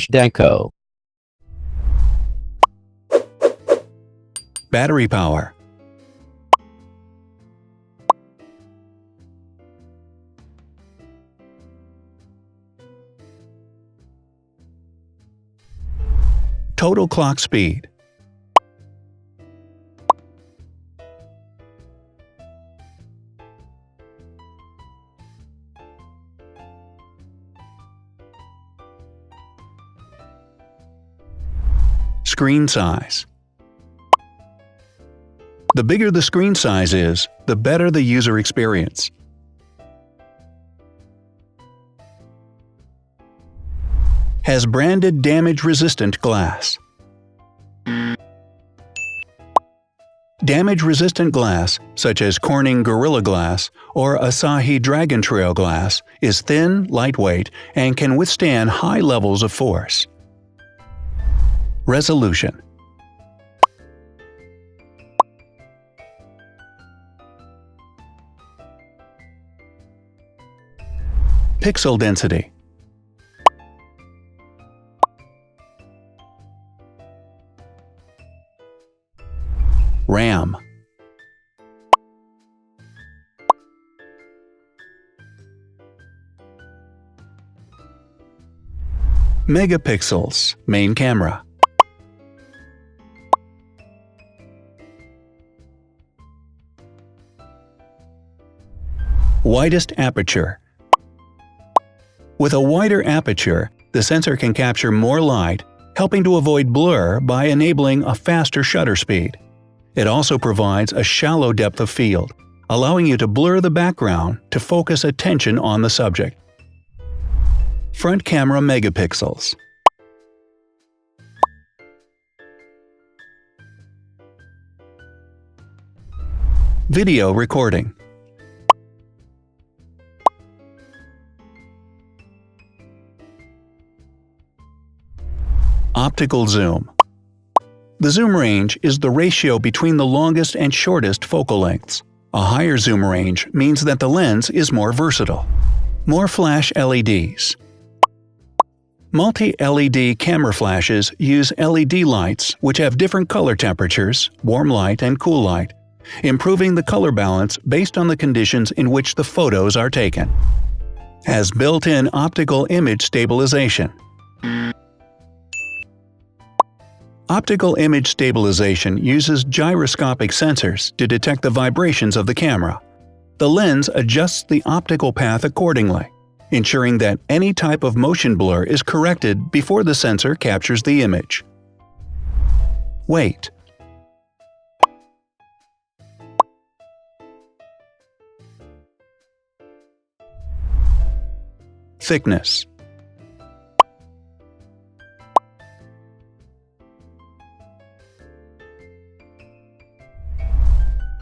Deco. Battery power. Total clock speed. Screen size. The bigger the screen size is, the better the user experience. Has branded damage-resistant glass. Damage-resistant glass, such as Corning Gorilla Glass or Asahi Dragon Trail glass, is thin, lightweight, and can withstand high levels of force. Resolution. Pixel density. RAM. Megapixels, main camera. Widest aperture. With a wider aperture, the sensor can capture more light, helping to avoid blur by enabling a faster shutter speed. It also provides a shallow depth of field, allowing you to blur the background to focus attention on the subject. Front camera megapixels. Video recording. Optical zoom. The zoom range is the ratio between the longest and shortest focal lengths. A higher zoom range means that the lens is more versatile. More flash LEDs. Multi-LED camera flashes use LED lights which have different color temperatures, warm light and cool light, improving the color balance based on the conditions in which the photos are taken. Has built-in optical image stabilization. Optical image stabilization uses gyroscopic sensors to detect the vibrations of the camera. The lens adjusts the optical path accordingly, ensuring that any type of motion blur is corrected before the sensor captures the image. Weight. Thickness.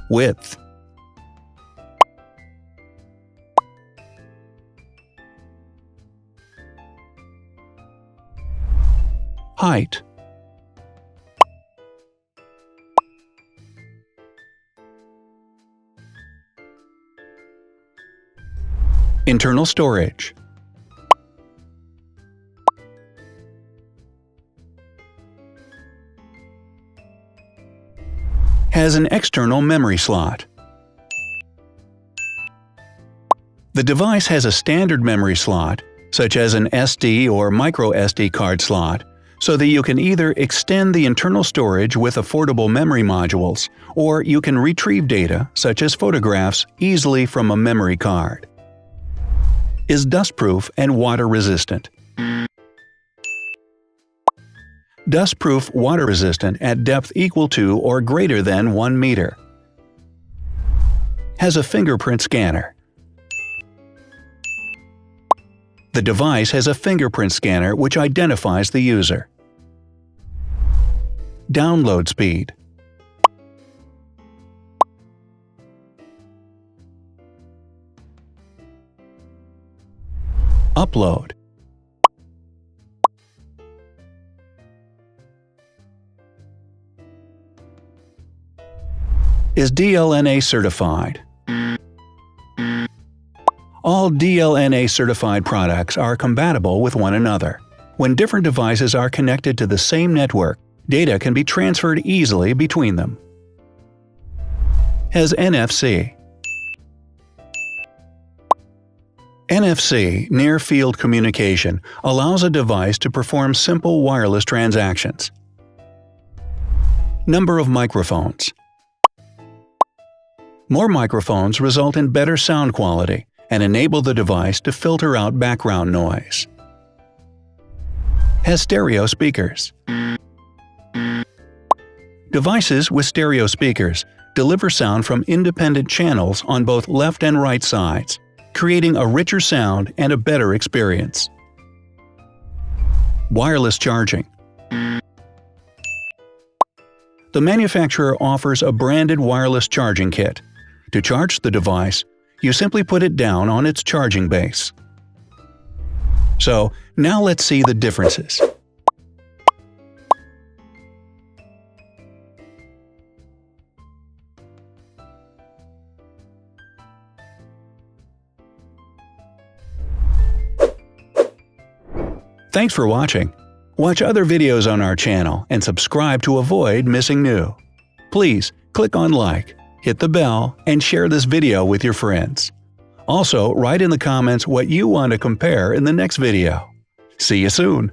Width. Height. Internal storage. Has an external memory slot. The device has a standard memory slot, such as an SD or micro SD card slot, so that you can either extend the internal storage with affordable memory modules, or you can retrieve data, such as photographs, easily from a memory card. Is dustproof and water-resistant. Dustproof water-resistant at depth equal to or greater than 1 meter. Has a fingerprint scanner. The device has a fingerprint scanner which identifies the user. Download speed. Upload. Is DLNA certified. All DLNA certified products are compatible with one another. When different devices are connected to the same network, data can be transferred easily between them. Has NFC. NFC, Near Field Communication, allows a device to perform simple wireless transactions. Number of microphones. More microphones result in better sound quality and enable the device to filter out background noise. Has stereo speakers. Devices with stereo speakers deliver sound from independent channels on both left and right sides, creating a richer sound and a better experience. Wireless charging. The manufacturer offers a branded wireless charging kit. To charge the device, you simply put it down on its charging base. So, now let's see the differences. Thanks for watching. Watch other videos on our channel and subscribe to avoid missing new. Please click on like, hit the bell, and share this video with your friends. Also, write in the comments what you want to compare in the next video. See you soon!